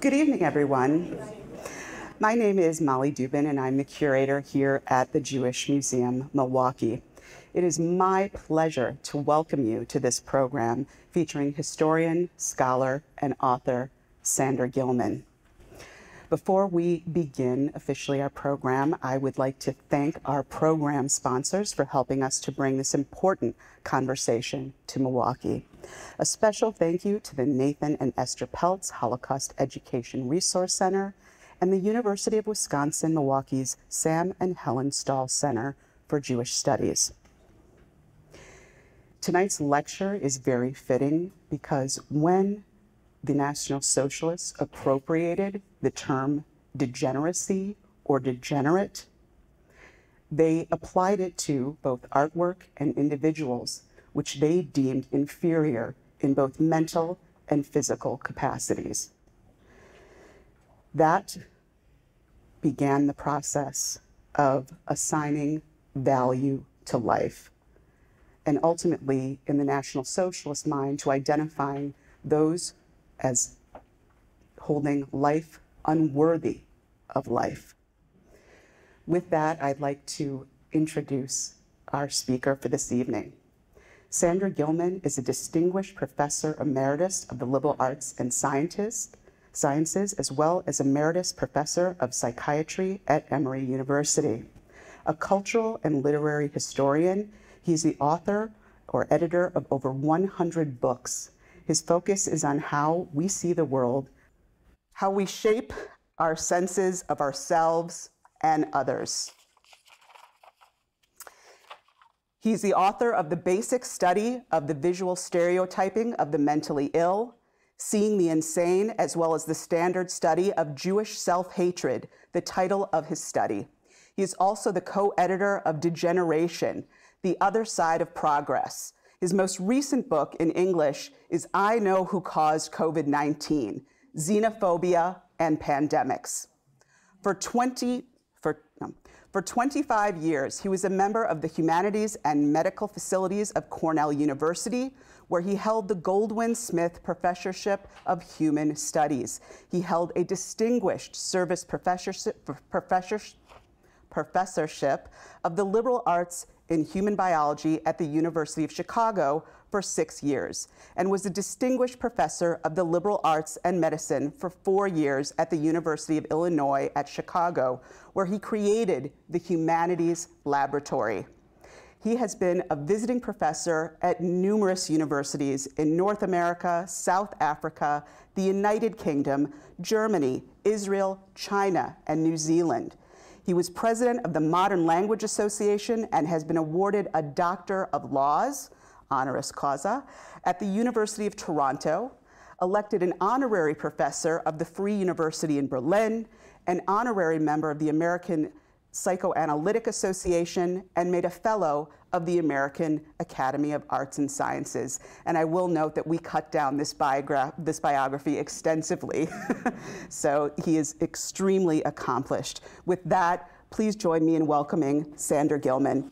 Good evening, everyone. My name is Molly Dubin, and I'm the curator here at the Jewish Museum, Milwaukee. It is my pleasure to welcome you to this program featuring historian, scholar, and author Sandra Gilman. Before we begin officially our program, I would like to thank our program sponsors for helping us to bring this important conversation to Milwaukee. A special thank you to the Nathan and Esther Peltz Holocaust Education Resource Center and the University of Wisconsin-Milwaukee's Sam and Helen Stahl Center for Jewish Studies. Tonight's lecture is very fitting because when the National Socialists appropriated the term degeneracy or degenerate, they applied it to both artwork and individuals which they deemed inferior in both mental and physical capacities. That began the process of assigning value to life, and ultimately, in the National Socialist mind, to identifying those as holding life unworthy of life. With that, I'd like to introduce our speaker for this evening. Sandra Gilman is a distinguished professor emeritus of the liberal arts and sciences, as well as emeritus professor of psychiatry at Emory University. A cultural and literary historian, he's the author or editor of over 100 books. His focus is on how we see the world, how we shape our senses of ourselves and others. He's the author of The Basic Study of the Visual Stereotyping of the Mentally Ill, Seeing the Insane, as well as The Standard Study of Jewish Self-Hatred, the title of his study. He is also the co-editor of Degeneration, The Other Side of Progress. His most recent book in English is I Know Who Caused COVID-19, Xenophobia and Pandemics. For 25 years, he was a member of the Humanities and Medical Facilities of Cornell University, where he held the Goldwin Smith Professorship of Human Studies. He held a distinguished service professorship of the liberal arts in human biology at the University of Chicago for 6 years, and was a distinguished professor of the liberal arts and medicine for 4 years at the University of Illinois at Chicago, where he created the Humanities Laboratory. He has been a visiting professor at numerous universities in North America, South Africa, the United Kingdom, Germany, Israel, China, and New Zealand. He was president of the Modern Language Association and has been awarded a Doctor of Laws, honoris causa, at the University of Toronto, elected an honorary professor of the Free University in Berlin, an honorary member of the American Psychoanalytic Association, and made a fellow of the American Academy of Arts and Sciences. And I will note that we cut down this biography extensively. So he is extremely accomplished. With that, please join me in welcoming Sandra Gilman.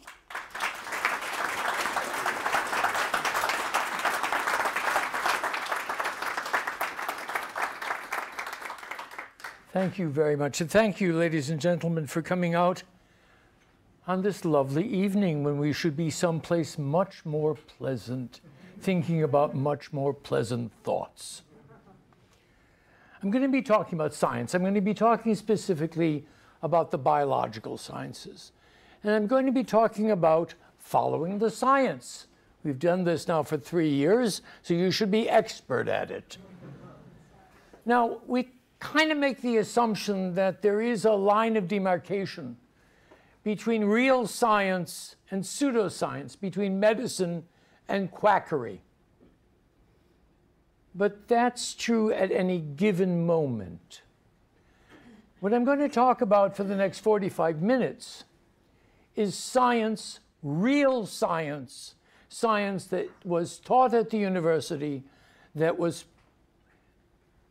Thank you very much. And thank you, ladies and gentlemen, for coming out on this lovely evening when we should be someplace much more pleasant, thinking about much more pleasant thoughts. I'm going to be talking about science. I'm going to be talking specifically about the biological sciences. And I'm going to be talking about following the science. We've done this now for 3 years, so you should be expert at it. Now, we kind of make the assumption that there is a line of demarcation between real science and pseudoscience, between medicine and quackery. But that's true at any given moment. What I'm going to talk about for the next 45 minutes is science, real science, science that was taught at the university, that was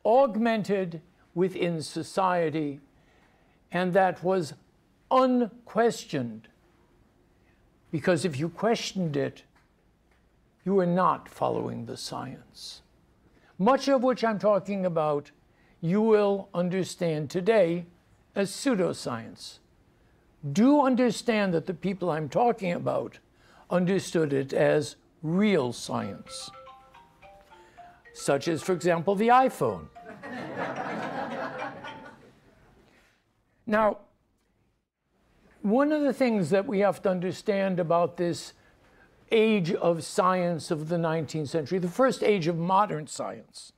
augmented within society, and that was unquestioned. Because if you questioned it, you were not following the science. Much of which I'm talking about you will understand today as pseudoscience. Do understand that the people I'm talking about understood it as real science, such as, for example, the iPhone. Now, one of the things that we have to understand about this age of science of the 19th century, the first age of modern science,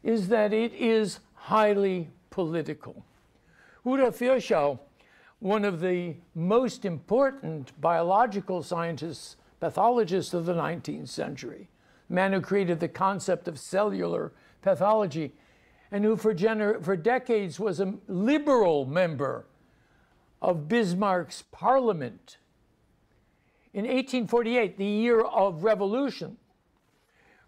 is that it is highly political. Rudolf Virchow, one of the most important biological scientists, pathologists of the 19th century, the man who created the concept of cellular pathology, and who for decades was a liberal member of Bismarck's parliament. In 1848, the year of revolution,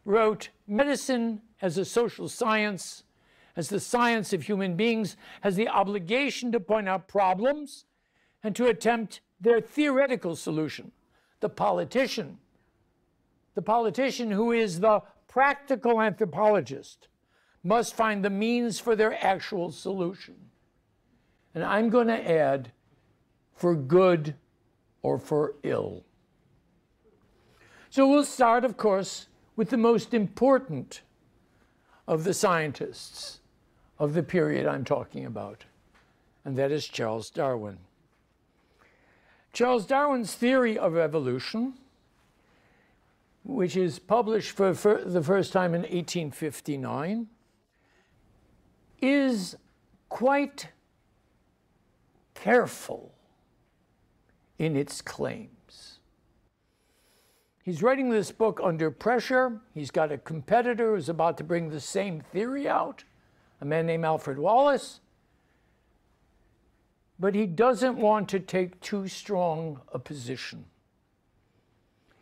wrote, "Medicine as a social science, as the science of human beings, has the obligation to point out problems and to attempt their theoretical solution. The politician who is the practical anthropologist, must find the means for their actual solution." And I'm going to add, for good or for ill. So we'll start, of course, with the most important of the scientists of the period I'm talking about, and that is Charles Darwin. Charles Darwin's theory of evolution, which is published for the first time in 1859, is quite careful in its claims. He's writing this book under pressure. He's got a competitor who's about to bring the same theory out, a man named Alfred Wallace. But he doesn't want to take too strong a position.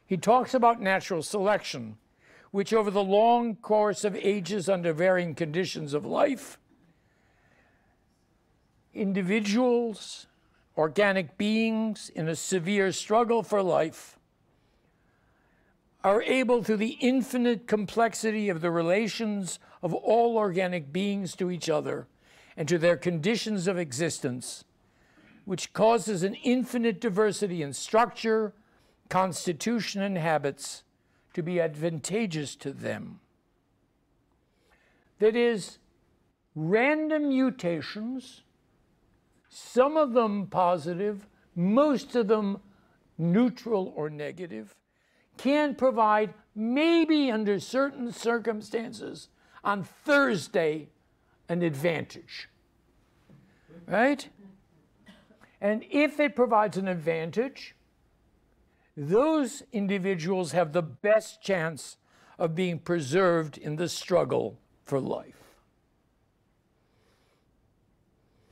He talks about natural selection, which over the long course of ages under varying conditions of life, individuals, organic beings in a severe struggle for life, are able, through the infinite complexity of the relations of all organic beings to each other and to their conditions of existence, which causes an infinite diversity in structure, constitution, and habits, to be advantageous to them. That is, random mutations, some of them positive, most of them neutral or negative, can provide, maybe under certain circumstances, on Thursday, an advantage, right? And if it provides an advantage, those individuals have the best chance of being preserved in the struggle for life.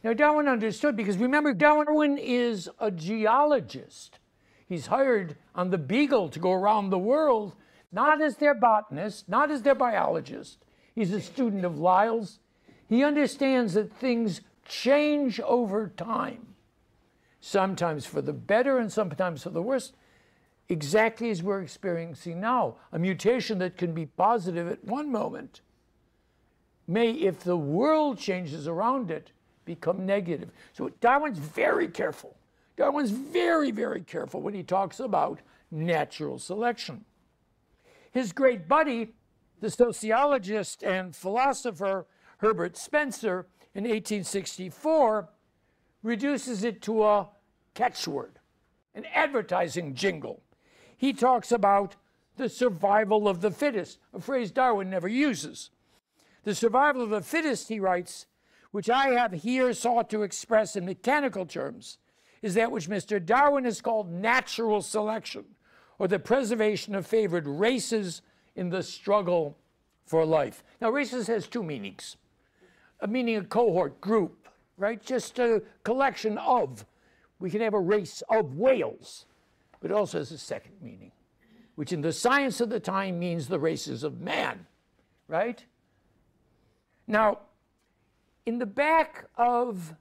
Now, Darwin understood, because remember, Darwin is a geologist. He's hired on the Beagle to go around the world, not as their botanist, not as their biologist. He's a student of Lyell's. He understands that things change over time, sometimes for the better and sometimes for the worse, exactly as we're experiencing now. A mutation that can be positive at one moment may, if the world changes around it, become negative. So Darwin's very careful. Darwin's very, very careful when he talks about natural selection. His great buddy, the sociologist and philosopher Herbert Spencer, in 1864, reduces it to a catchword, an advertising jingle. He talks about the survival of the fittest, a phrase Darwin never uses. The survival of the fittest, he writes, which I have here sought to express in mechanical terms, is that which Mr. Darwin has called natural selection, or the preservation of favored races in the struggle for life. Now, races has two meanings. A meaning, a cohort, group, right? Just a collection of. We can have a race of whales, but it also has a second meaning, which in the science of the time means the races of man, right? Now, in the back of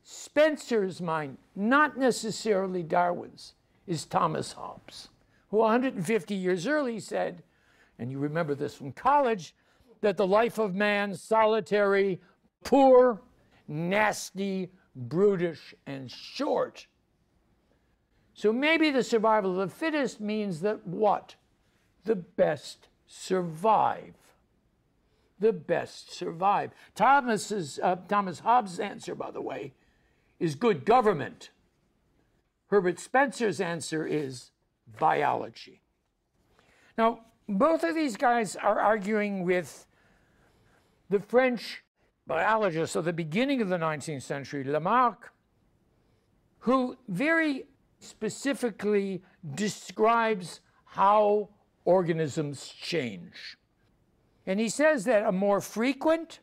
Spencer's mind, not necessarily Darwin's, is Thomas Hobbes, who 150 years early said, and you remember this from college, that the life of man, solitary, poor, nasty, brutish, and short. So maybe the survival of the fittest means that what? The best survive. The best survive. Thomas Hobbes' answer, by the way, is good government. Herbert Spencer's answer is biology. Now, both of these guys are arguing with the French biologist of the beginning of the 19th century, Lamarck, who very specifically describes how organisms change. And he says that a more frequent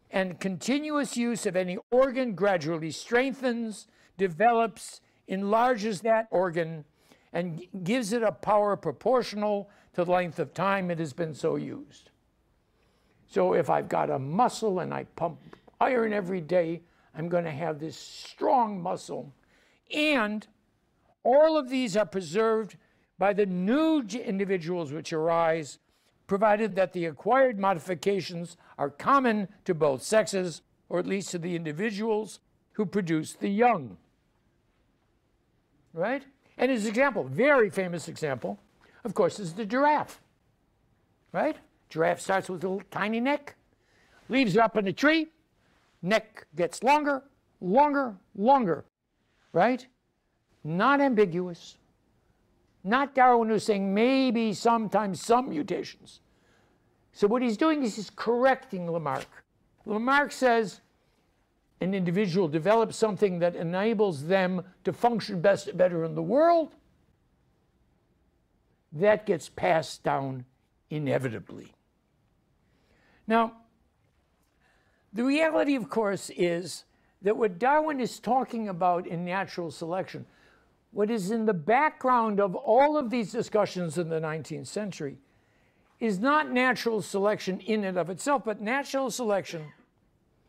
and continuous use of any organ gradually strengthens, develops, enlarges that organ, and gives it a power proportional to the length of time it has been so used. So if I've got a muscle and I pump iron every day, I'm going to have this strong muscle. And all of these are preserved by the new individuals which arise, provided that the acquired modifications are common to both sexes, or at least to the individuals who produce the young. Right? And his example, very famous example, of course, is the giraffe. Right? Giraffe starts with a little tiny neck, leaves are up in a tree, neck gets longer, longer, longer. Right? Not ambiguous. Not Darwin who's saying maybe sometimes some mutations. So what he's doing is he's correcting Lamarck. Lamarck says an individual develops something that enables them to function better in the world. That gets passed down inevitably. Now, the reality, of course, is that what Darwin is talking about in natural selection, what is in the background of all of these discussions in the 19th century, is not natural selection in and of itself, but natural selection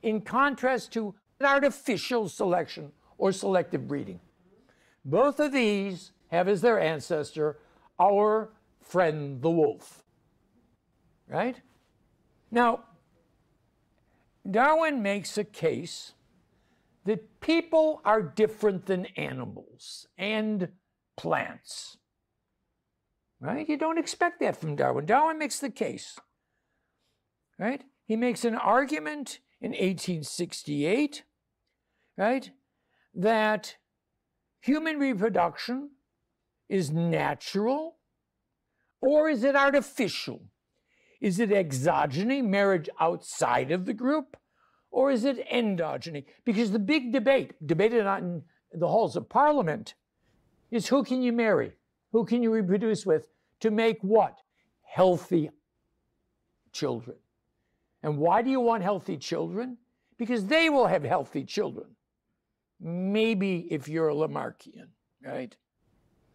in contrast to artificial selection or selective breeding. Both of these have as their ancestor our friend the wolf. Right? Now, Darwin makes a case that people are different than animals and plants. Right? You don't expect that from Darwin. Darwin makes the case. Right? He makes an argument in 1868, right, that human reproduction is natural, or is it artificial? Is it exogeny, marriage outside of the group, or is it endogeny? Because the big debate, debated in the halls of Parliament, is who can you marry? Who can you reproduce with to make what? Healthy children. And why do you want healthy children? Because they will have healthy children. Maybe if you're a Lamarckian, right?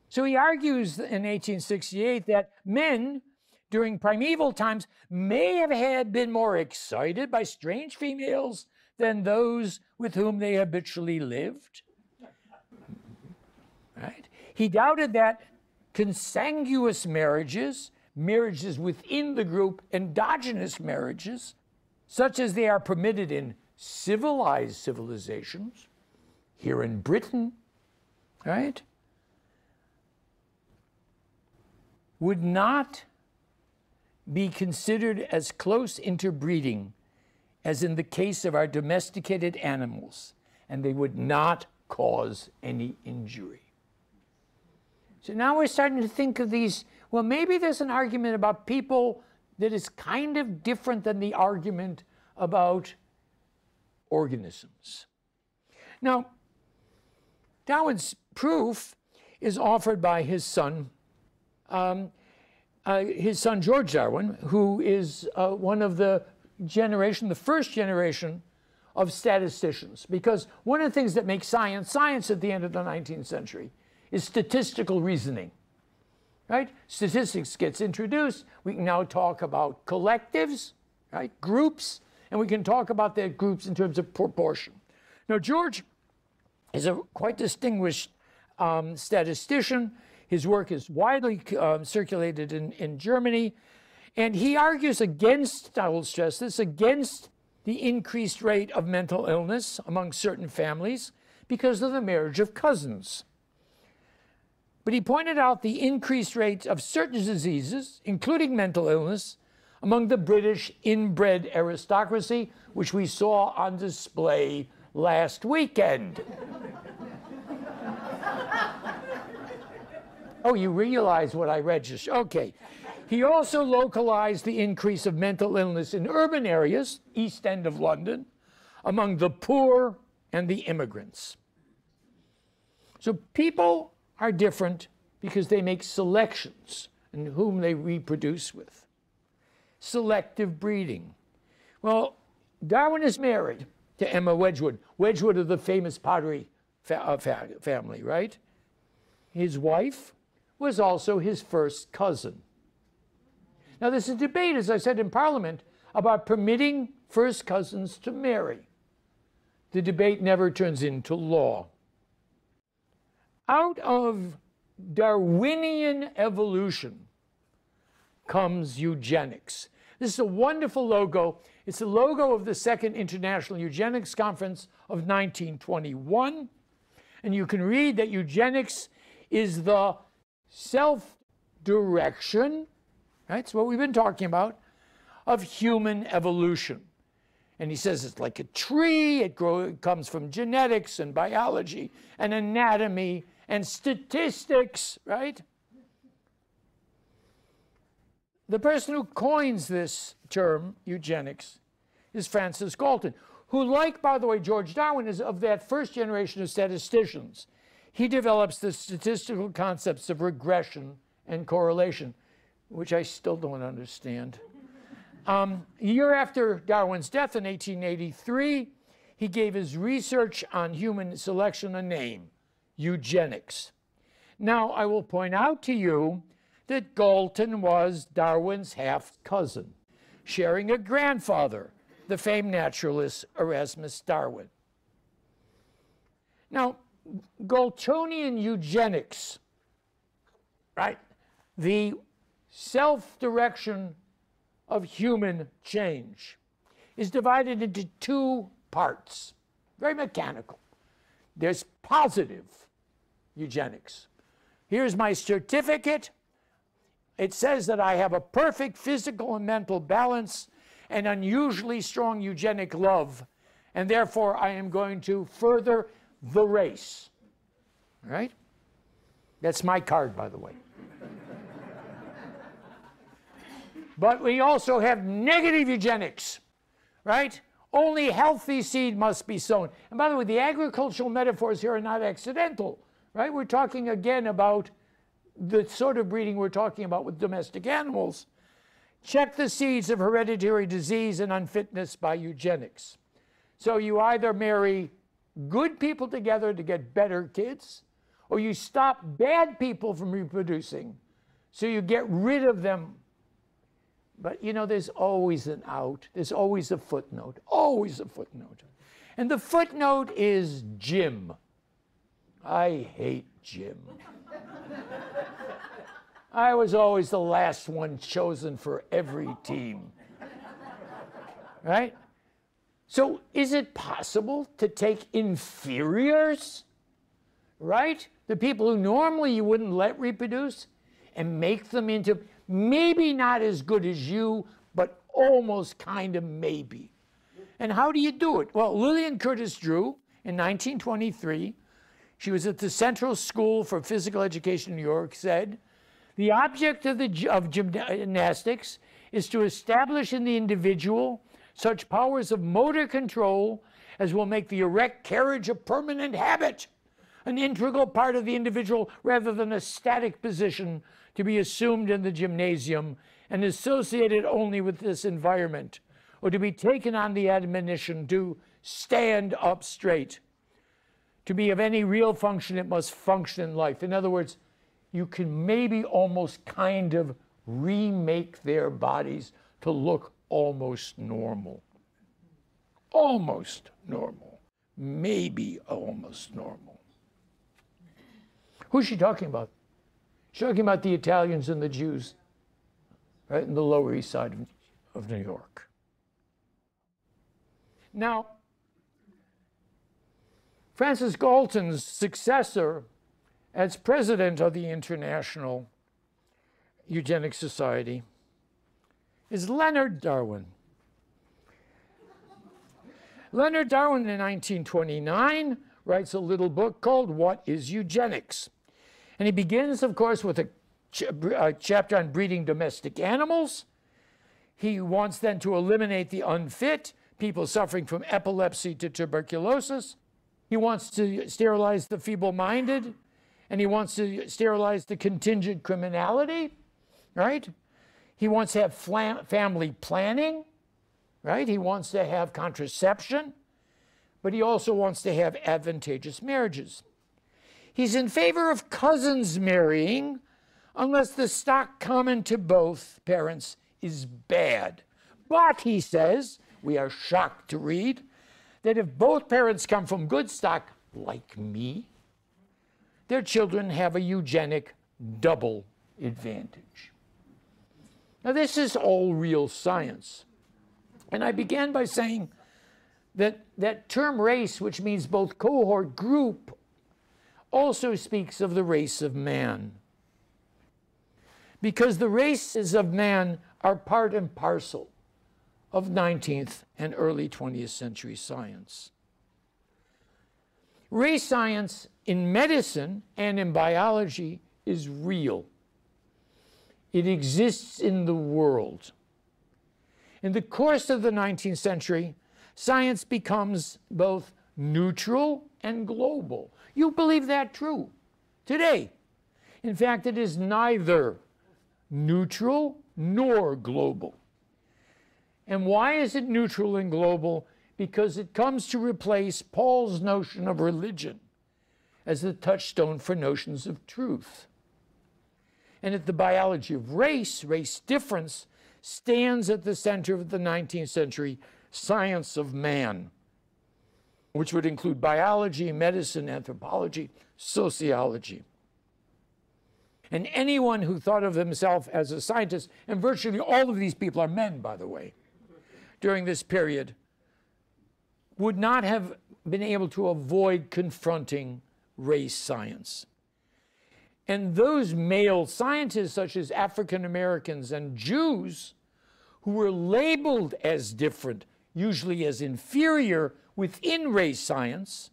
So he argues in 1868 that men during primeval times may have been more excited by strange females than those with whom they habitually lived. Right? He doubted that consanguous marriages, marriages within the group, endogenous marriages, such as they are permitted in civilized civilizations, here in Britain, right, would not be considered as close interbreeding as in the case of our domesticated animals, and they would not cause any injury. So now we're starting to think of these, well, maybe there's an argument about people that is kind of different than the argument about organisms. Now, Darwin's proof is offered by his son George Darwin, who is one of the first generation of statisticians. Because one of the things that makes science at the end of the 19th century is statistical reasoning, right? Statistics gets introduced. We can now talk about collectives, right? Groups, and we can talk about their groups in terms of proportion. Now, George is a quite distinguished statistician. His work is widely circulated in Germany, And he argues against, I will stress this, against the increased rate of mental illness among certain families because of the marriage of cousins. But he pointed out the increased rates of certain diseases, including mental illness, among the British inbred aristocracy, which we saw on display last weekend. Oh, you realize what I read just, okay. He also localized the increase of mental illness in urban areas, East End of London, among the poor and the immigrants. So people are different because they make selections in whom they reproduce with. Selective breeding. Well, Darwin is married to Emma Wedgwood. Wedgwood of the famous pottery family, right? His wife was also his first cousin. Now, there's a debate, as I said, in Parliament about permitting first cousins to marry. The debate never turns into law. Out of Darwinian evolution comes eugenics. This is a wonderful logo. It's the logo of the Second International Eugenics Conference of 1921. And you can read that eugenics is the self-direction, right? It's what we've been talking about, of human evolution. And he says it's like a tree. It comes from genetics and biology and anatomy and statistics, right? The person who coins this term, eugenics, is Francis Galton, who, like, by the way, George Darwin, is of that first generation of statisticians. He develops the statistical concepts of regression and correlation, which I still don't understand. A year after Darwin's death in 1883, he gave his research on human selection a name, eugenics. Now, I will point out to you that Galton was Darwin's half-cousin, sharing a grandfather, the famed naturalist Erasmus Darwin. Now, Galtonian eugenics, right, the self-direction of human change, is divided into two parts, very mechanical. There's positive eugenics. Here's my certificate. It says that I have a perfect physical and mental balance and unusually strong eugenic love, and therefore I am going to further the race. All right? That's my card, by the way. But we also have negative eugenics, right? Only healthy seed must be sown. And by the way, the agricultural metaphors here are not accidental, right? We're talking again about the sort of breeding we're talking about with domestic animals. Check the seeds of hereditary disease and unfitness by eugenics. So you either marry good people together to get better kids, or you stop bad people from reproducing, so you get rid of them. But, you know, there's always an out. There's always a footnote. Always a footnote. And the footnote is Jim. I hate Jim. I was always the last one chosen for every team. Right? So is it possible to take inferiors, right? The people who normally you wouldn't let reproduce, and make them into maybe not as good as you, but almost kind of maybe. And how do you do it? Well, Lillian Curtis Drew, in 1923, she was at the Central School for Physical Education in New York, said, the object of gymnastics is to establish in the individual such powers of motor control as will make the erect carriage a permanent habit, an integral part of the individual rather than a static position to be assumed in the gymnasium and associated only with this environment, or to be taken on the admonition to stand up straight. To be of any real function, it must function in life. In other words, you can maybe almost kind of remake their bodies to look almost normal. Almost normal. Maybe almost normal. Who's she talking about? She's talking about the Italians and the Jews, right, in the Lower East Side of New York. Now, Francis Galton's successor as president of the International Eugenics Society is Leonard Darwin. Leonard Darwin in 1929 writes a little book called What is Eugenics? And he begins, of course, with a chapter on breeding domestic animals. He wants then to eliminate the unfit, people suffering from epilepsy to tuberculosis. He wants to sterilize the feeble-minded, and he wants to sterilize the contingent criminality, right? He wants to have family planning, right? He wants to have contraception, but he also wants to have advantageous marriages. He's in favor of cousins marrying unless the stock common to both parents is bad. But, he says, we are shocked to read, that if both parents come from good stock, like me, their children have a eugenic double advantage. Now, this is all real science. And I began by saying that that term race, which means both cohort, group, also speaks of the race of man. Because the races of man are part and parcel of 19th and early 20th century science. Race science in medicine and in biology is real. It exists in the world. In the course of the 19th century, science becomes both neutral and global. You believe that true today. In fact, it is neither neutral nor global. And why is it neutral and global? Because it comes to replace Paul's notion of religion as the touchstone for notions of truth. And at the biology of race, race difference, stands at the center of the 19th century science of man, which would include biology, medicine, anthropology, sociology. And anyone who thought of himself as a scientist, and virtually all of these people are men, by the way, during this period, would not have been able to avoid confronting race science. And those male scientists, such as African Americans and Jews, who were labeled as different, usually as inferior within race science,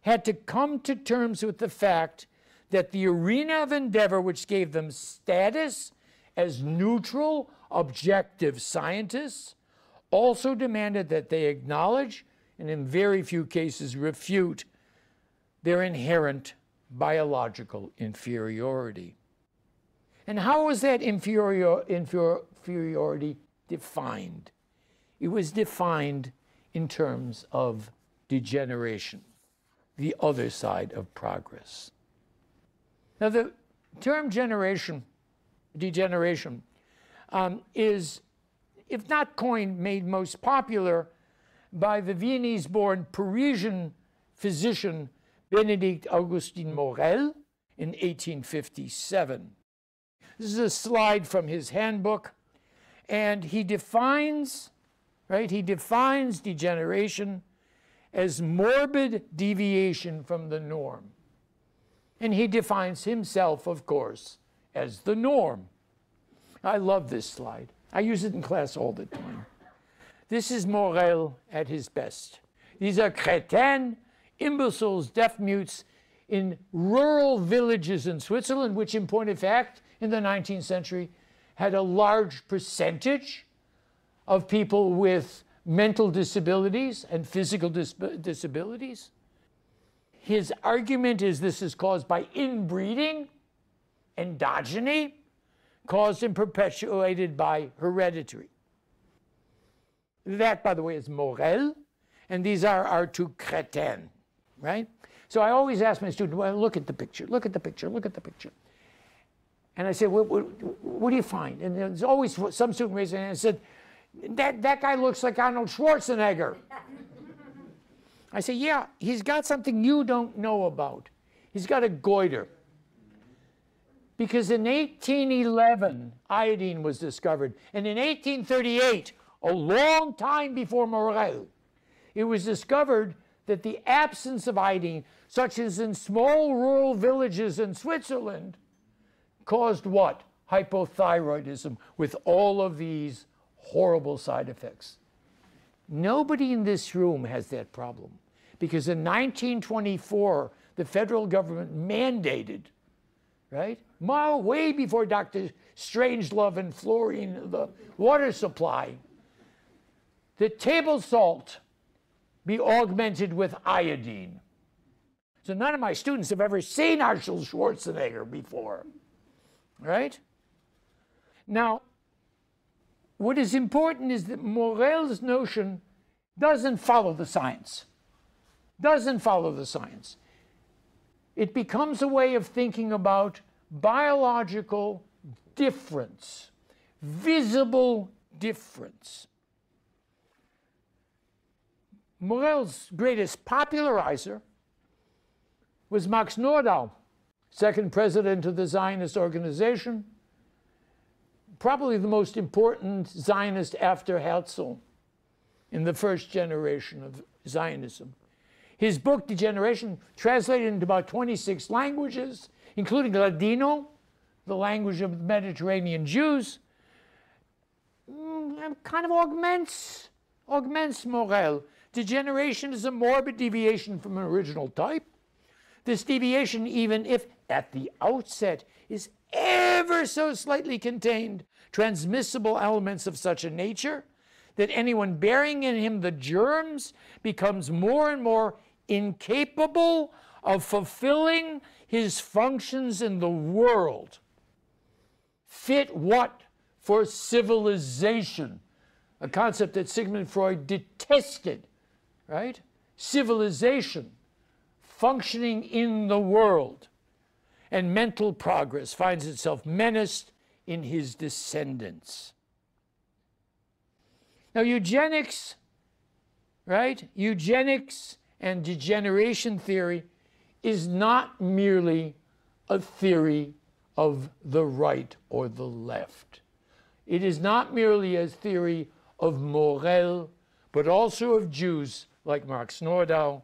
had to come to terms with the fact that the arena of endeavor which gave them status as neutral, objective scientists also demanded that they acknowledge, and in very few cases refute, their inherent biological inferiority. And how was that inferiority defined? It was defined in terms of degeneration, the other side of progress. Now, the term degeneration, is, if not coined, made most popular by the Viennese-born Parisian physician Benedict Augustin Morel in 1857. This is a slide from his handbook, and he defines degeneration as morbid deviation from the norm. And he defines himself, of course, as the norm. I love this slide. I use it in class all the time. This is Morel at his best. These are crétins, imbeciles, deaf mutes in rural villages in Switzerland, which in point of fact, in the 19th century, had a large percentage of people with mental disabilities and physical disabilities. His argument is this is caused by inbreeding, endogeny, caused and perpetuated by heredity. That, by the way, is Morel, and these are our two crétins, right? So I always ask my students, well, look at the picture, look at the picture, look at the picture. And I say, what do you find? And there's always some student raised their hand and said, that guy looks like Arnold Schwarzenegger. I say, yeah, he's got something you don't know about. He's got a goiter. Because in 1811, iodine was discovered. And in 1838, a long time before Morel, it was discovered that the absence of iodine, such as in small rural villages in Switzerland, caused what? Hypothyroidism, with all of these horrible side effects. Nobody in this room has that problem, because in 1924, the federal government mandated, right, way before Dr. Strangelove and fluorine, the water supply, that table salt be augmented with iodine. So none of my students have ever seen Arnold Schwarzenegger before, right? Now, what is important is that Morel's notion doesn't follow the science. Doesn't follow the science. It becomes a way of thinking about biological difference, visible difference. Morel's greatest popularizer was Max Nordau, second president of the Zionist organization, probably the most important Zionist after Herzl in the first generation of Zionism. His book, Degeneration, translated into about 26 languages, including Ladino, the language of the Mediterranean Jews, kind of augments Morel. Degeneration is a morbid deviation from an original type. This deviation, even if at the outset is ever so slightly contained transmissible elements of such a nature that anyone bearing in him the germs becomes more and more incapable of fulfilling his functions in the world. Fit what? For civilization, a concept that Sigmund Freud detested, right? Civilization, functioning in the world. And mental progress finds itself menaced in his descendants. Now, eugenics, right? Eugenics and degeneration theory is not merely a theory of the right or the left. It is not merely a theory of Morel, but also of Jews like Max Nordau,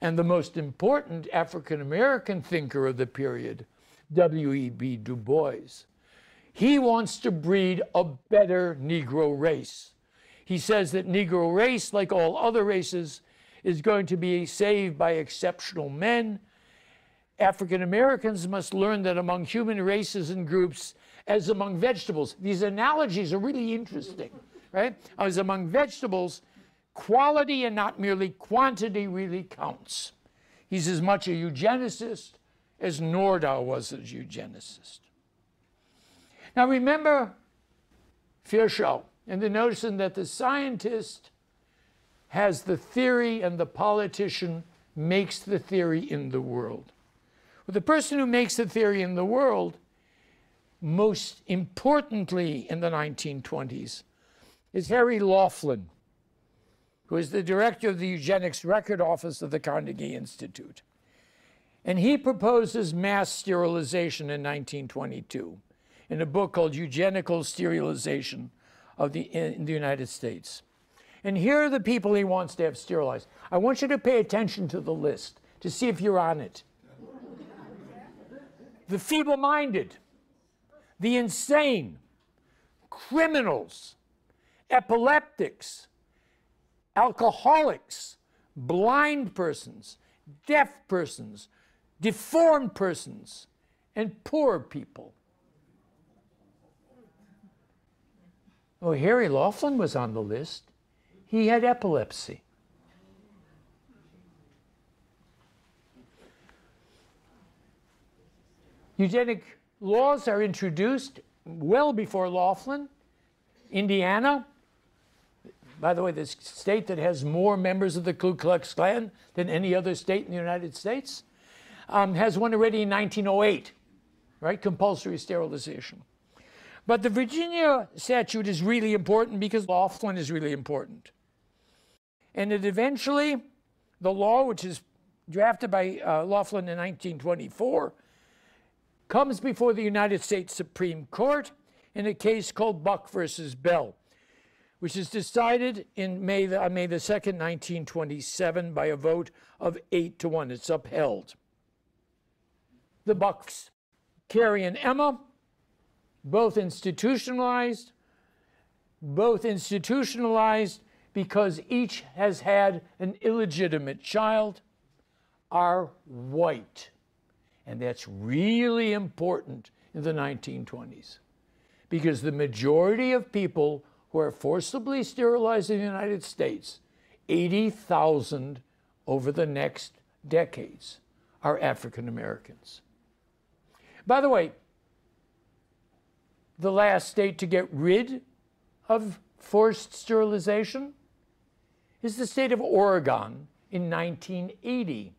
and the most important African-American thinker of the period, W.E.B. Du Bois. He wants to breed a better Negro race. He says that Negro race, like all other races, is going to be saved by exceptional men. African Americans must learn that among human races and groups, as among vegetables, these analogies are really interesting, right? As among vegetables, quality and not merely quantity really counts. He's as much a eugenicist as Nordau was a eugenicist. Now remember Virchow and the notion that the scientist has the theory and the politician makes the theory in the world. Well, the person who makes the theory in the world, most importantly in the 1920s, is Harry Laughlin, who is the director of the Eugenics Record Office of the Carnegie Institute. And he proposes mass sterilization in 1922 in a book called Eugenical Sterilization in the United States. And here are the people he wants to have sterilized. I want you to pay attention to the list to see if you're on it. The feeble-minded, the insane, criminals, epileptics, alcoholics, blind persons, deaf persons, deformed persons, and poor people. Oh, Harry Laughlin was on the list. He had epilepsy. Eugenic laws are introduced well before Laughlin. Indiana, by the way, the state that has more members of the Ku Klux Klan than any other state in the United States, has one already in 1908, right? Compulsory sterilization. But the Virginia statute is really important because Laughlin is really important. And it eventually, the law, which is drafted by Laughlin in 1924, comes before the United States Supreme Court in a case called Buck versus Bell, which is decided on May the 2nd, 1927 by a vote of 8-1. It's upheld. The Bucks, Carrie and Emma, both institutionalized because each has had an illegitimate child, are white. And that's really important in the 1920s, because the majority of people who are forcibly sterilized in the United States, 80,000 over the next decades, are African Americans. By the way, the last state to get rid of forced sterilization is the state of Oregon in 1980.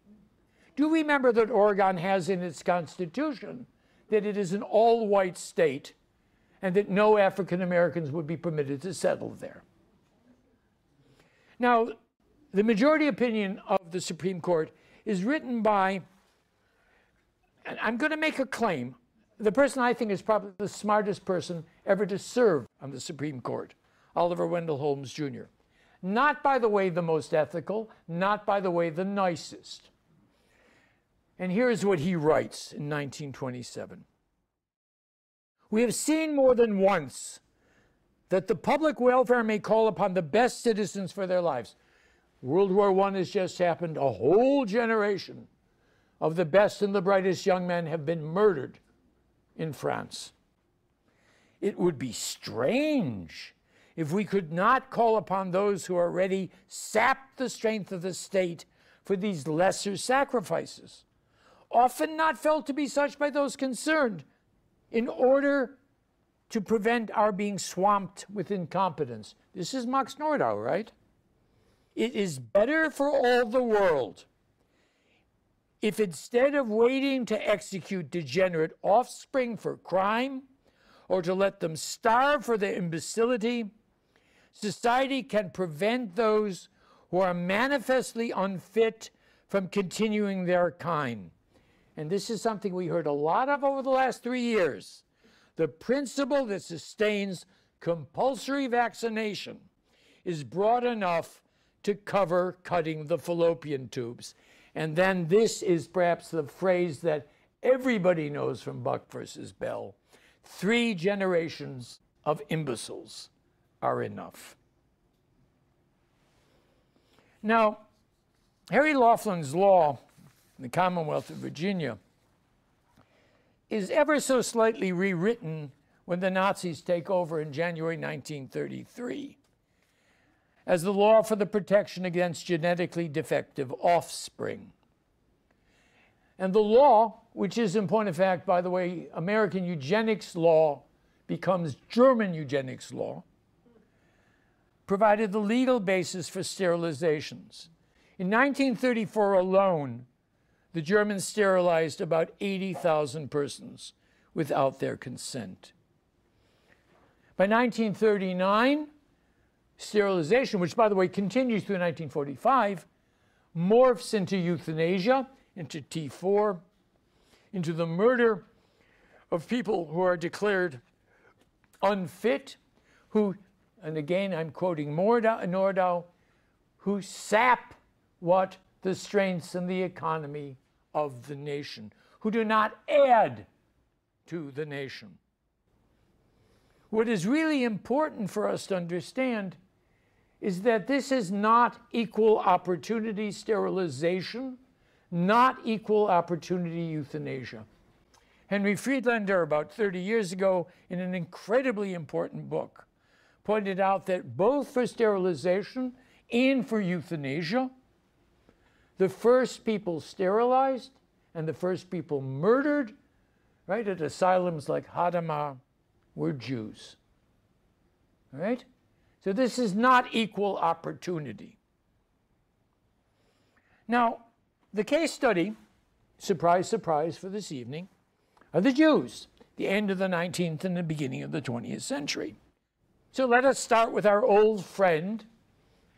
Do you remember that Oregon has in its constitution that it is an all-white state and that no African Americans would be permitted to settle there? Now, the majority opinion of the Supreme Court is written by, and I'm going to make a claim, the person I think is probably the smartest person ever to serve on the Supreme Court, Oliver Wendell Holmes Jr. Not, by the way, the most ethical, not, by the way, the nicest. And here's what he writes in 1927. We have seen more than once that the public welfare may call upon the best citizens for their lives. World War I has just happened. A whole generation of the best and the brightest young men have been murdered in France. It would be strange if we could not call upon those who already sapped the strength of the state for these lesser sacrifices, often not felt to be such by those concerned, in order to prevent our being swamped with incompetence. This is Max Nordau, right? It is better for all the world if instead of waiting to execute degenerate offspring for crime or to let them starve for their imbecility, society can prevent those who are manifestly unfit from continuing their kind. And this is something we heard a lot of over the last 3 years. The principle that sustains compulsory vaccination is broad enough to cover cutting the fallopian tubes. And then this is perhaps the phrase that everybody knows from Buck versus Bell: 3 generations of imbeciles are enough. Now, Harry Laughlin's law in the Commonwealth of Virginia is ever so slightly rewritten when the Nazis take over in January 1933 as the law for the protection against genetically defective offspring. And the law, which is in point of fact, by the way, American eugenics law becomes German eugenics law, provided the legal basis for sterilizations. In 1934 alone, the Germans sterilized about 80,000 persons without their consent. By 1939, sterilization, which by the way continues through 1945, morphs into euthanasia, into T4, into the murder of people who are declared unfit, who, and again I'm quoting Nordau, who sap what the strengths and the economy of the nation, who do not add to the nation. What is really important for us to understand is that this is not equal opportunity sterilization, not equal opportunity euthanasia. Henry Friedlander, about 30 years ago, in an incredibly important book, pointed out that both for sterilization and for euthanasia, the first people sterilized and the first people murdered, right, at asylums like Hadamar were Jews. All right? So this is not equal opportunity. Now, the case study, surprise, surprise for this evening, are the Jews, the end of the 19th and the beginning of the 20th century. So let us start with our old friend,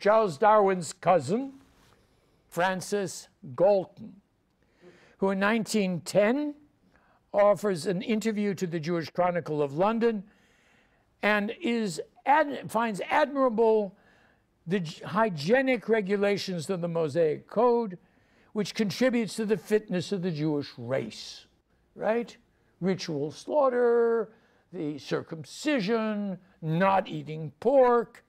Charles Darwin's cousin, Francis Galton, who in 1910 offers an interview to the Jewish Chronicle of London and finds admirable the hygienic regulations of the Mosaic Code, which contributes to the fitness of the Jewish race, right? Ritual slaughter, the circumcision, not eating pork.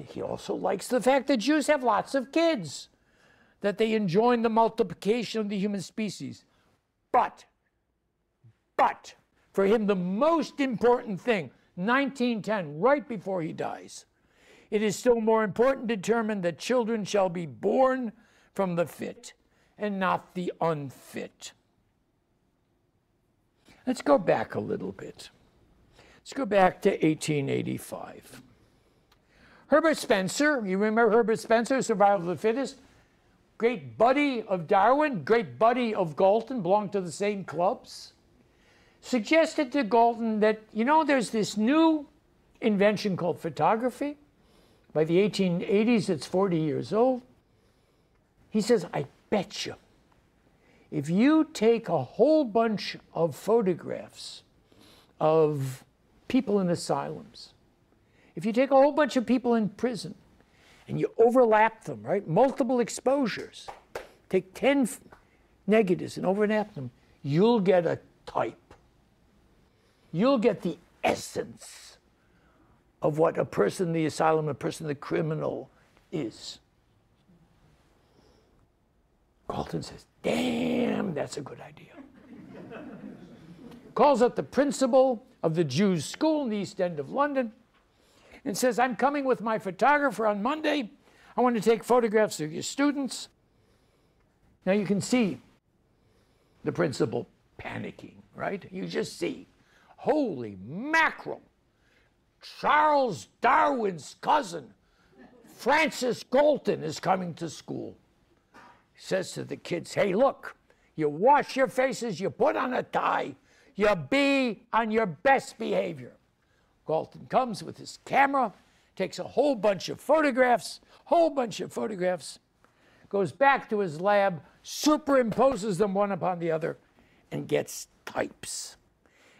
He also likes the fact that Jews have lots of kids, that they enjoin the multiplication of the human species. But, for him, the most important thing, 1910, right before he dies, it is still more important to determine that children shall be born from the fit and not the unfit. Let's go back a little bit. Let's go back to 1885. Herbert Spencer, you remember Herbert Spencer, Survival of the Fittest? Great buddy of Darwin, great buddy of Galton, belonged to the same clubs. Suggested to Galton that, you know, there's this new invention called photography. By the 1880s, it's 40 years old. He says, I bet you, if you take a whole bunch of photographs of people in asylums, if you take a whole bunch of people in prison and you overlap them, right, multiple exposures, take 10 negatives and overlap them, you'll get a type. You'll get the essence of what a person in the asylum, a person, the criminal is. Galton says, damn, that's a good idea. Calls up the principal of the Jews' school in the East End of London and says, I'm coming with my photographer on Monday. I want to take photographs of your students. Now you can see the principal panicking, right? You just see, holy mackerel, Charles Darwin's cousin, Francis Galton, is coming to school. He says to the kids, hey, look, you wash your faces, you put on a tie, you be on your best behavior. Galton comes with his camera, takes a whole bunch of photographs, goes back to his lab, superimposes them one upon the other, and gets types.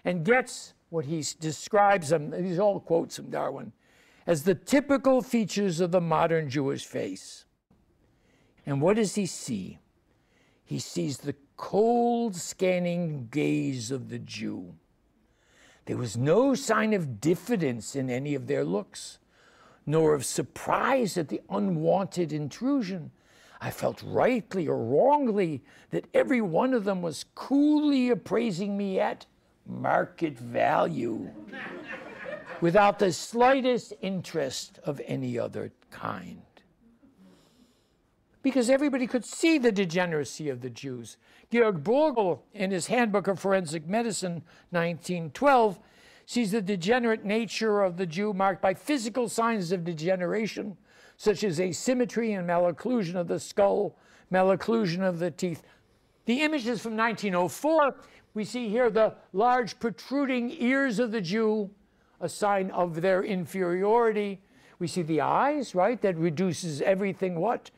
And gets what he describes, these are all quotes from Darwin, as the typical features of the modern Jewish face. And what does he see? He sees the cold, scanning gaze of the Jew. There was no sign of diffidence in any of their looks, nor of surprise at the unwanted intrusion. I felt rightly or wrongly that every one of them was coolly appraising me at market value, without the slightest interest of any other kind. Because everybody could see the degeneracy of the Jews. Georg Borgel, in his Handbook of Forensic Medicine, 1912, sees the degenerate nature of the Jew marked by physical signs of degeneration, such as asymmetry and malocclusion of the skull, malocclusion of the teeth. The image is from 1904. We see here the large protruding ears of the Jew, a sign of their inferiority. We see the eyes, right, that reduces everything, what?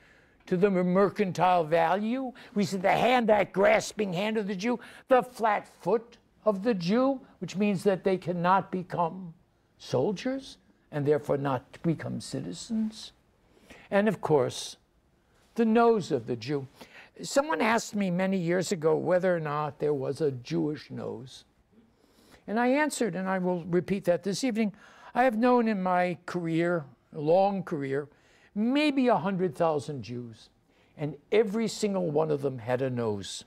To the mercantile value. We see the hand, that grasping hand of the Jew, the flat foot of the Jew, which means that they cannot become soldiers and therefore not become citizens. And of course, the nose of the Jew. Someone asked me many years ago whether or not there was a Jewish nose. And I answered, and I will repeat that this evening, I have known in my career, a long career, maybe 100,000 Jews, and every single one of them had a nose.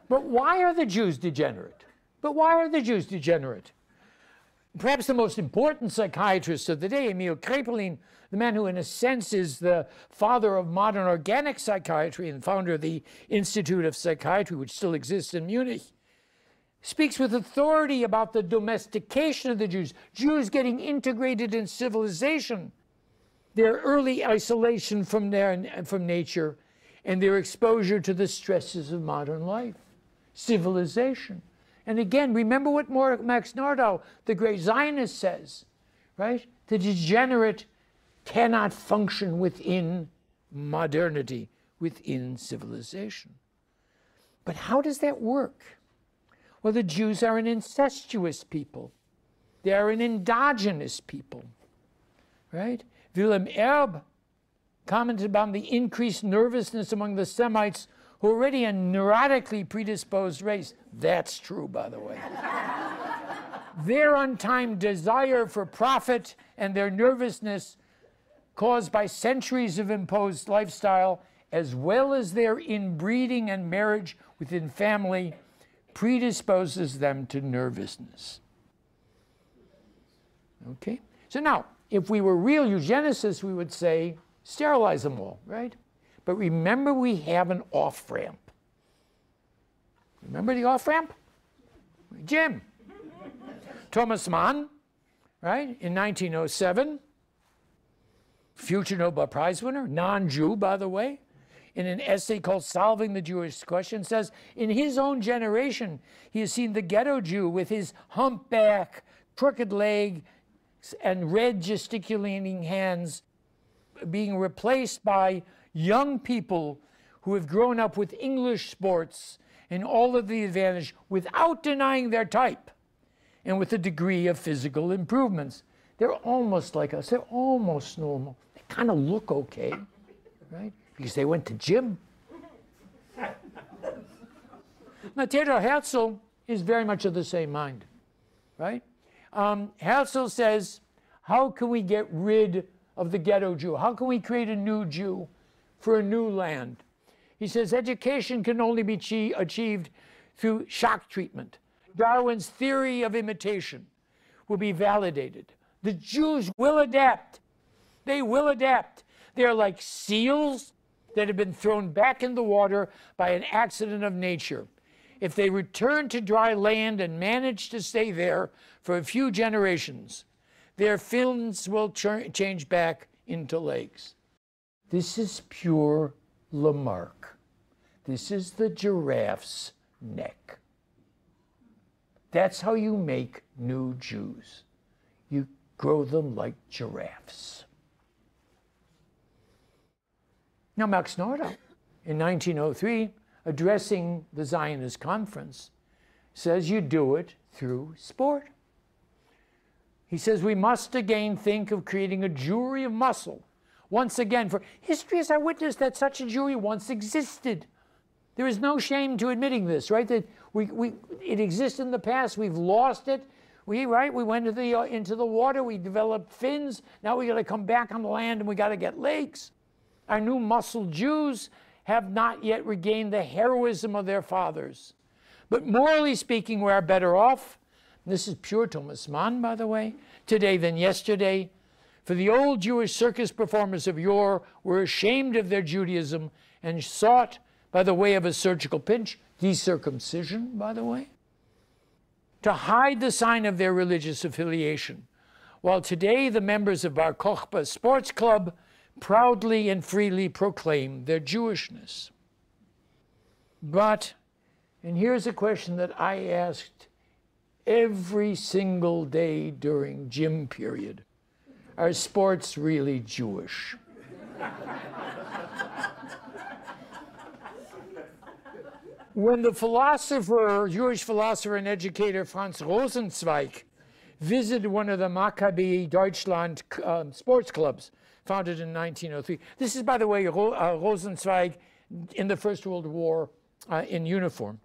But why are the Jews degenerate? Perhaps the most important psychiatrist of the day, Emil Kraepelin, the man who in a sense is the father of modern organic psychiatry and founder of the Institute of Psychiatry, which still exists in Munich, speaks with authority about the domestication of the Jews, Jews getting integrated in civilization, their early isolation from nature, and their exposure to the stresses of modern life, civilization. And again, remember what Max Nordau, the great Zionist, says, right? The degenerate cannot function within modernity, within civilization. But how does that work? Well, the Jews are an incestuous people. They are an endogenous people, right? Wilhelm Erb commented about the increased nervousness among the Semites, who are already a neurotically predisposed race. That's true, by the way. Their untimed desire for profit and their nervousness caused by centuries of imposed lifestyle, as well as their inbreeding and marriage within family, predisposes them to nervousness. Okay? So now, if we were real eugenicists, we would say, sterilize them all, right? But remember, we have an off-ramp. Remember the off-ramp? Jim. Thomas Mann, right, in 1907, future Nobel Prize winner, non-Jew, by the way, in an essay called Solving the Jewish Question, says, in his own generation, he has seen the ghetto Jew with his humpback, crooked leg, and red gesticulating hands being replaced by young people who have grown up with English sports and all of the advantage without denying their type and with a degree of physical improvements. They're almost like us. They're almost normal. They kind of look okay, right? Because they went to gym. Now, Theodor Herzl is very much of the same mind, right? Herzl says, how can we get rid of the ghetto Jew? How can we create a new Jew for a new land? He says, education can only be achieved through shock treatment. Darwin's theory of imitation will be validated. The Jews will adapt. They will adapt. They're like seals that have been thrown back in the water by an accident of nature. If they return to dry land and manage to stay there for a few generations, their fins will change back into legs. This is pure Lamarck. This is the giraffe's neck. That's how you make new Jews. You grow them like giraffes. Now, Max Nordau, in 1903, addressing the Zionist conference, says you do it through sport. He says we must again think of creating a Jewry of muscle. Once again, for history has our witness that such a Jewry once existed. There is no shame to admitting this, right? That it exists in the past. We've lost it. We went into the water. We developed fins. Now we got to come back on the land and we got to get legs. Our new muscle Jews have not yet regained the heroism of their fathers. But morally speaking, we are better off. This is pure Thomas Mann, by the way, today than yesterday. For the old Jewish circus performers of yore were ashamed of their Judaism and sought, by the way of a surgical pinch, decircumcision, by the way, to hide the sign of their religious affiliation. While today the members of Bar Kokhba Sports Club proudly and freely proclaim their Jewishness. But, and here's a question that I asked every single day during gym period, are sports really Jewish? When the philosopher, Jewish philosopher and educator Franz Rosenzweig visited one of the Maccabi Deutschland sports clubs founded in 1903. This is, by the way, Rosenzweig in the First World War in uniform.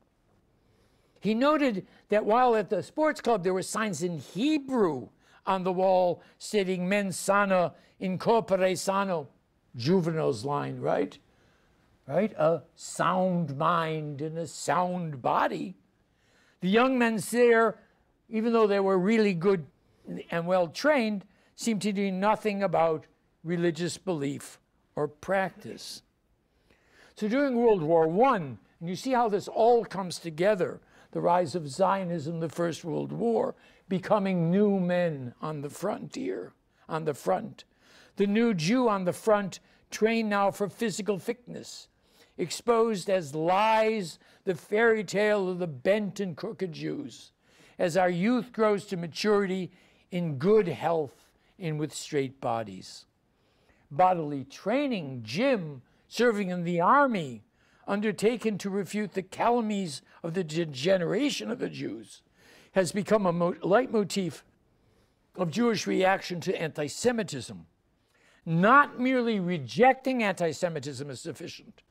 He noted that while at the sports club there were signs in Hebrew on the wall stating mens sana in corpore sano, Juvenal's line, right? Right? A sound mind and a sound body. The young men there, even though they were really good and well trained, seemed to do nothing about religious belief or practice. So during World War I, and you see how this all comes together, the rise of Zionism, the First World War, becoming new men on the frontier, on the front. The new Jew on the front, trained now for physical fitness, exposed as lies the fairy tale of the bent and crooked Jews, as our youth grows to maturity in good health and with straight bodies. bodily training, gym, serving in the army, undertaken to refute the calumnies of the degeneration of the Jews, has become a leitmotif of Jewish reaction to anti-Semitism. Not merely rejecting anti-Semitism is sufficient.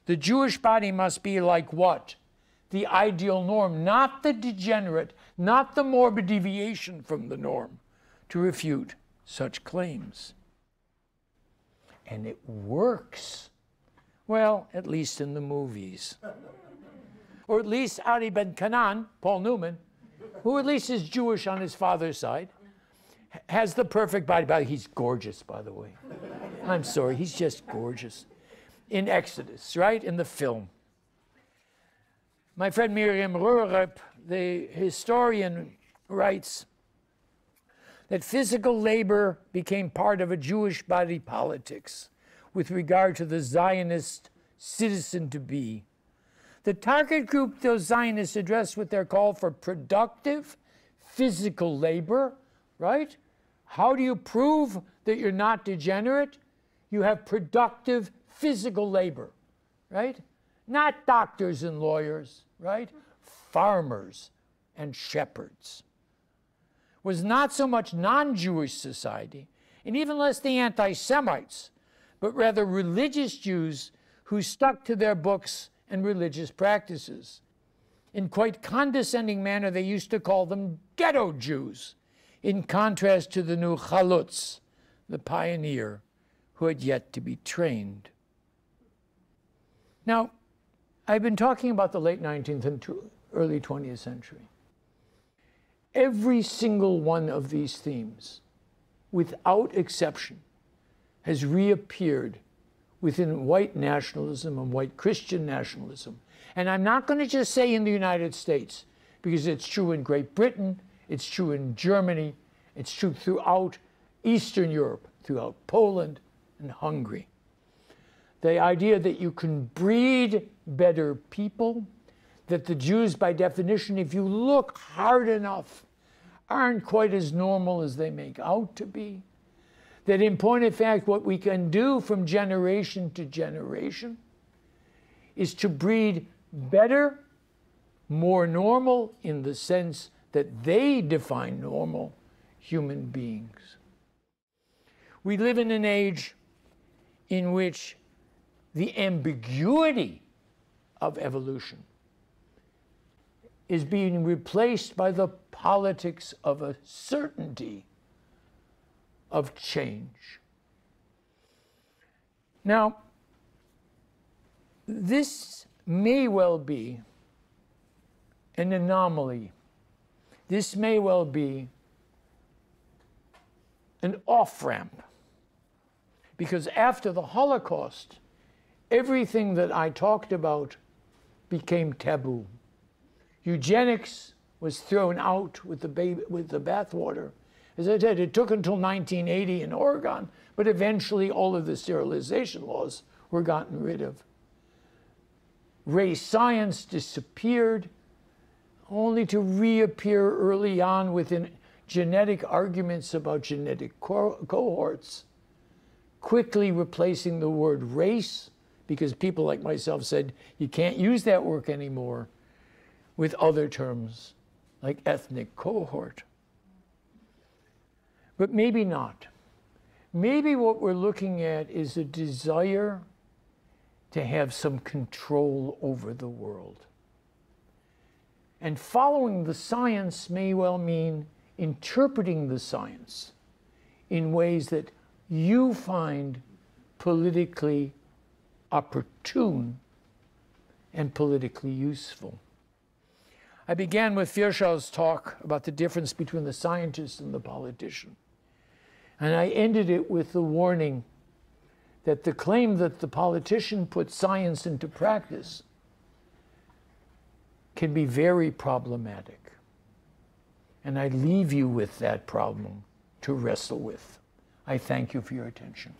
The Jewish body must be like what? The ideal norm, not the degenerate, not the morbid deviation from the norm, to refute such claims. And it works. Well, at least in the movies. Or at least Ali Ben Canaan, Paul Newman, who at least is Jewish on his father's side, has the perfect body. He's gorgeous, by the way. I'm sorry, he's just gorgeous. In Exodus, right? In the film. My friend Miriam Röhrup, the historian, writes that physical labor became part of a Jewish body politics with regard to the Zionist citizen-to-be. The target group those Zionists addressed with their call for productive physical labor, right? How do you prove that you're not degenerate? You have productive physical labor, right? Not doctors and lawyers, right? Farmers and shepherds. Was not so much non-Jewish society, and even less the anti-Semites, but rather religious Jews who stuck to their books and religious practices. In quite condescending manner, they used to call them ghetto Jews, in contrast to the new Chalutz, the pioneer, who had yet to be trained. Now, I've been talking about the late 19th and early 20th century. Every single one of these themes, without exception, has reappeared within white nationalism and white Christian nationalism. And I'm not going to just say in the United States, because it's true in Great Britain, it's true in Germany, it's true throughout Eastern Europe, throughout Poland and Hungary. The idea that you can breed better people, that the Jews, by definition, if you look hard enough, aren't quite as normal as they make out to be. That in point of fact, what we can do from generation to generation is to breed better, more normal, in the sense that they define normal, human beings. We live in an age in which the ambiguity of evolution is being replaced by the politics of a certainty of change. Now, this may well be an anomaly. This may well be an off-ramp, because after the Holocaust, everything that I talked about became taboo. Eugenics was thrown out with the bathwater. As I said, it took until 1980 in Oregon, but eventually all of the sterilization laws were gotten rid of. Race science disappeared, only to reappear early on within genetic arguments about genetic cohorts, quickly replacing the word race, because people like myself said, you can't use that word anymore, with other terms like ethnic cohort. But maybe not. Maybe what we're looking at is a desire to have some control over the world. And following the science may well mean interpreting the science in ways that you find politically opportune and politically useful. I began with Virchow's talk about the difference between the scientist and the politician. And I ended it with the warning that the claim that the politician puts science into practice can be very problematic. And I leave you with that problem to wrestle with. I thank you for your attention.